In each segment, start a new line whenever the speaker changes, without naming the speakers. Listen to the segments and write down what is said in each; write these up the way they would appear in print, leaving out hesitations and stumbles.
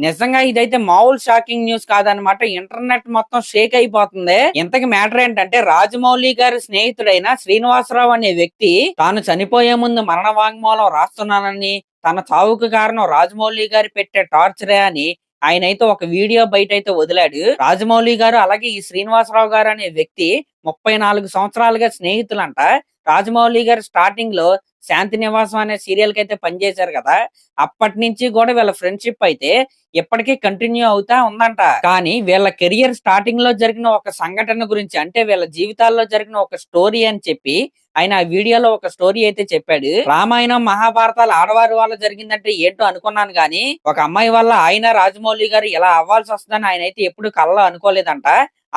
నిజంగా ఇదైతే మామూలు షాకింగ్ న్యూస్ కాదనమాట. ఇంటర్నెట్ మొత్తం షేక్ అయిపోతుంది. ఇంతకి మ్యాటర్ ఏంటంటే రాజమౌళి గారి స్నేహితుడైన శ్రీనివాసరావు అనే వ్యక్తి తాను చనిపోయే ముందు మరణ వాంగ్మూలం రాస్తున్నానని, తన చావుకు కారణం రాజమౌళి గారు పెట్టే టార్చరే అని ఆయనైతే ఒక వీడియో బయట అయితే వదిలాడు. రాజమౌళి గారు అలాగే ఈ శ్రీనివాసరావు గారు అనే వ్యక్తి 34 సంవత్సరాలుగా స్నేహితులంట. రాజమౌళి గారు స్టార్టింగ్ లో శాంతి నివాసం అనే సీరియల్ కి అయితే పనిచేశారు కదా, అప్పటి నుంచి కూడా వీళ్ళ ఫ్రెండ్షిప్ అయితే ఇప్పటికీ కంటిన్యూ అవుతా ఉందంట. కానీ వీళ్ళ కెరియర్ స్టార్టింగ్ లో జరిగిన ఒక సంఘటన గురించి, అంటే వీళ్ళ జీవితాల్లో జరిగిన ఒక స్టోరీ అని చెప్పి ఆయన ఆ వీడియోలో ఒక స్టోరీ అయితే చెప్పాడు. రామాయణం మహాభారతాలు ఆడవారి వల్ల జరిగిందంటే ఏంటో అనుకున్నాను గానీ, ఒక అమ్మాయి వల్ల ఆయన రాజమౌళి గారు ఇలా అవ్వాల్సి వస్తుందని ఆయన అయితే ఎప్పుడు కళ్ళలో అనుకోలేదంట.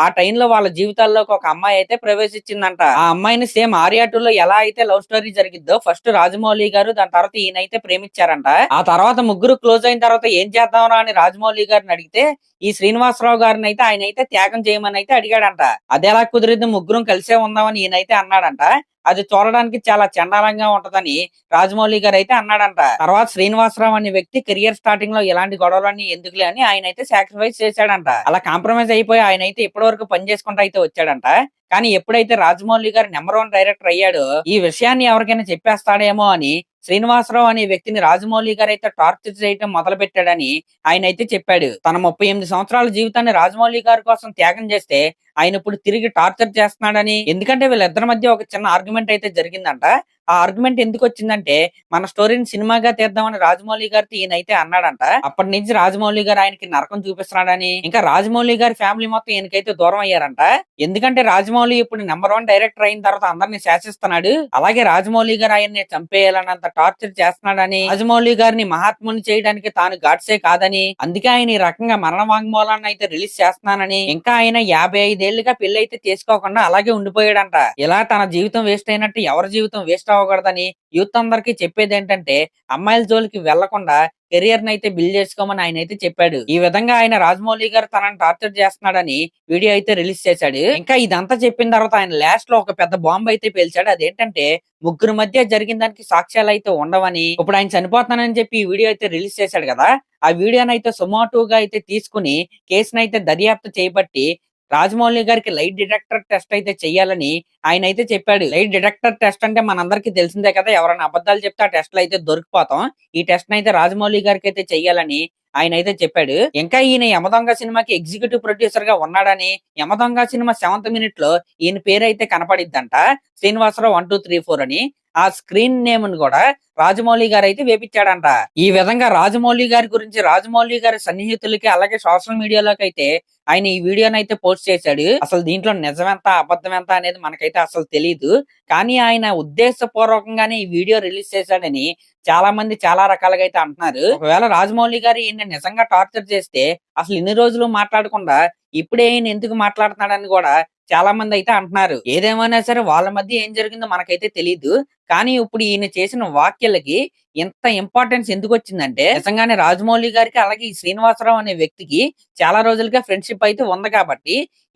ఆ టైంలో వాళ్ళ జీవితాల్లోకి ఒక అమ్మాయి అయితే ప్రవేశించిందంట. ఆ అమ్మాయిని సేమ్ ఆర్యా 2 లో ఎలా అయితే లవ్ స్టోరీ జరిగిద్దో ఫస్ట్ రాజమౌళి గారు, దాని తర్వాత ఈయనైతే ప్రేమించారంట. ఆ తర్వాత ముగ్గురు క్లోజ్ అయిన తర్వాత ఏం చేద్దాంరా అని రాజమౌళి గారిని అడిగితే ఈ శ్రీనివాసరావు గారిని అయితే ఆయన అయితే త్యాగం చేయమని అయితే అడిగాడంట. అది ఎలా కుదిరిద్ది, ముగ్గురం కలిసే ఉందామని ఈయనైతే అన్నాడంట. అది చూడడానికి చాలా చండాలంగా ఉంటదని రాజమౌళి గారు అయితే అన్నాడంట. తర్వాత శ్రీనివాసరావు అనే వ్యక్తి కెరియర్ స్టార్టింగ్ లో ఇలాంటి గొడవలన్నీ ఎందుకులే అని ఆయన అయితే సాక్రిఫైస్ చేశాడంట. అలా కాంప్రమైజ్ అయిపోయి ఆయన అయితే ఇప్పటి వరకు పని చేసుకుంటూ అయితే వచ్చాడంట. కానీ ఎప్పుడైతే రాజమౌళి గారు #1 డైరెక్టర్ అయ్యాడో ఈ విషయాన్ని ఎవరికైనా చెప్పేస్తాడేమో అని శ్రీనివాసరావు అనే వ్యక్తిని రాజమౌళి గారు అయితే టార్చర్ చేయడం మొదలు పెట్టాడని ఆయన అయితే చెప్పాడు. తన 38 సంవత్సరాల జీవితాన్ని రాజమౌళి గారి కోసం త్యాగం చేస్తే ఆయన ఇప్పుడు తిరిగి టార్చర్ చేస్తున్నాడని. ఎందుకంటే వీళ్ళిద్దరి మధ్య ఒక చిన్న ఆర్గ్యుమెంట్ అయితే జరిగిందంట. ఆ ఆర్గ్యుమెంట్ ఎందుకు వచ్చిందంటే మన స్టోరీని సినిమాగా తీద్దామని రాజమౌళి గారితో ఈయనైతే అన్నాడంట. అప్పటి నుంచి రాజమౌళి గారు ఆయనకి నరకం చూపిస్తున్నాడని, ఇంకా రాజమౌళి గారి ఫ్యామిలీ మొత్తం ఈయనకైతే దూరం అయ్యారంట. ఎందుకంటే రాజమౌళి ఇప్పుడు #1 డైరెక్టర్ అయిన తర్వాత అందరినీ శాసిస్తున్నాడు, అలాగే రాజమౌళి గారు ఆయన్ని చంపేయాలన్నంత టార్చర్ చేస్తున్నాడని, రాజమౌళి గారిని మహాత్ముని చేయడానికి తాను గాడ్సే కాదని, అందుకే ఆయన ఈ రకంగా మరణ వాంగ్మూలాన్ని అయితే రిలీజ్ చేస్తున్నానని, ఇంకా ఆయన 55 ఏళ్లుగా పెళ్లి అయితే చేసుకోకుండా అలాగే ఉండిపోయాడంట. ఇలా తన జీవితం వేస్ట్ అయినట్టు ఎవరి జీవితం వేస్ట్ అవ్వకూడదని యూత్ అందరికి చెప్పేది ఏంటంటే అమ్మాయిల జోలికి వెళ్లకుండా కెరియర్ ని అయితే బిల్డ్ చేసుకోమని ఆయన అయితే చెప్పాడు. ఈ విధంగా ఆయన రాజమౌళి గారు తనని టార్చర్ చేస్తున్నాడని వీడియో అయితే రిలీజ్ చేశాడు. ఇంకా ఇదంతా చెప్పిన తర్వాత ఆయన లాస్ట్ లో ఒక పెద్ద బాంబు అయితే పేల్చాడు. అదేంటంటే ముగ్గురు మధ్య జరిగిన దానికి సాక్ష్యాలు అయితే ఉండవని, ఇప్పుడు ఆయన చనిపోతున్నానని చెప్పి ఈ వీడియో అయితే రిలీజ్ చేశాడు కదా, ఆ వీడియోని అయితే సుమోటోగా అయితే తీసుకుని కేసును అయితే దర్యాప్తు చేయబట్టి రాజమౌళి గారికి లైట్ డిటెక్టర్ టెస్ట్ అయితే చెయ్యాలని ఆయన అయితే చెప్పాడు. లైట్ డిటెక్టర్ టెస్ట్ అంటే మనందరికి తెలిసిందే కదా, ఎవరైనా అబద్ధాలు చెప్తే ఆ టెస్ట్ లో అయితే దొరికిపోతాం. ఈ టెస్ట్ అయితే రాజమౌళి గారికి అయితే చెయ్యాలని ఆయన అయితే చెప్పాడు. ఇంకా ఈయన యమదొంగ సినిమాకి ఎగ్జిక్యూటివ్ ప్రొడ్యూసర్ గా ఉన్నాడని, యమదొంగ సినిమా 7th మినిట్ లో ఈయన పేరు అయితే కనపడిద్దంట, శ్రీనివాసరావు 1 2 3 4 అని. ఆ స్క్రీన్ నేమ్ ను కూడా రాజమౌళి గారు అయితే వేపించాడంట. ఈ విధంగా రాజమౌళి గారి గురించి రాజమౌళి గారి సన్నిహితులకి అలాగే సోషల్ మీడియాలోకి అయితే ఆయన ఈ వీడియోని అయితే పోస్ట్ చేశాడు. అసలు దీంట్లో నిజమెంత అబద్ధం ఎంత అనేది మనకైతే అసలు తెలియదు. కానీ ఆయన ఉద్దేశపూర్వకంగానే ఈ వీడియో రిలీజ్ చేశాడని చాలా మంది చాలా రకాలుగా అయితే అంటున్నారు. ఒకవేళ రాజమౌళి గారు ఈయన నిజంగా టార్చర్ చేస్తే అసలు ఇన్ని రోజులు మాట్లాడకుండా ఇప్పుడే ఈయన ఎందుకు మాట్లాడుతున్నాడని కూడా చాలా మంది అయితే అంటున్నారు. ఏదేమైనా సరే వాళ్ళ మధ్య ఏం జరిగిందో మనకైతే తెలియదు. కానీ ఇప్పుడు ఈయన చేసిన వ్యాఖ్యలకి ఎంత ఇంపార్టెన్స్ ఎందుకు వచ్చిందంటే నిజంగానే రాజమౌళి గారికి అలాగే ఈ శ్రీనివాసరావు అనే వ్యక్తికి చాలా రోజులుగా ఫ్రెండ్షిప్ అయితే ఉంది కాబట్టి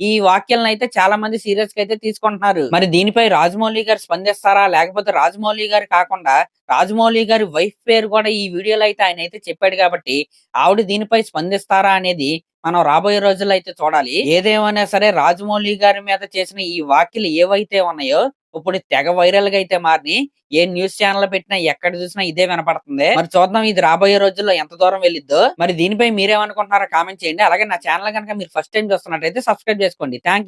ఈ వాక్యాలను అయితే చాలా మంది సీరియస్ గా అయితే తీసుకుంటున్నారు. మరి దీనిపై రాజమౌళి గారు స్పందిస్తారా, లేకపోతే రాజమౌళి గారు కాకుండా రాజమౌళి గారి వైఫ్ పేరు కూడా ఈ వీడియోలో అయితే ఆయన అయితే చెప్పాడు కాబట్టి ఆవిడ దీనిపై స్పందిస్తారా అనేది మనం రాబోయే రోజుల్లో అయితే చూడాలి. ఏదేమైనా సరే రాజమౌళి గారి మీద చేసిన ఈ వ్యాఖ్యలు ఏవైతే ఉన్నాయో ఇప్పుడు తెగ వైరల్ గా అయితే మారి ఏ న్యూస్ ఛానల్ పెట్టినా ఎక్కడ చూసినా ఇదే వినపడుతుంది. మరి చూద్దాం ఇది రాబోయే రోజుల్లో ఎంత దూరం వెళ్ళిద్దో. మరి దీనిపై మీరేమనుకుంటున్నారో కామెంట్ చేయండి. అలాగే నా ఛానల్ కనుక మీరు ఫస్ట్ టైం చూస్తున్నట్టయితే సబ్స్క్రైబ్ చేసుకోండి. థ్యాంక్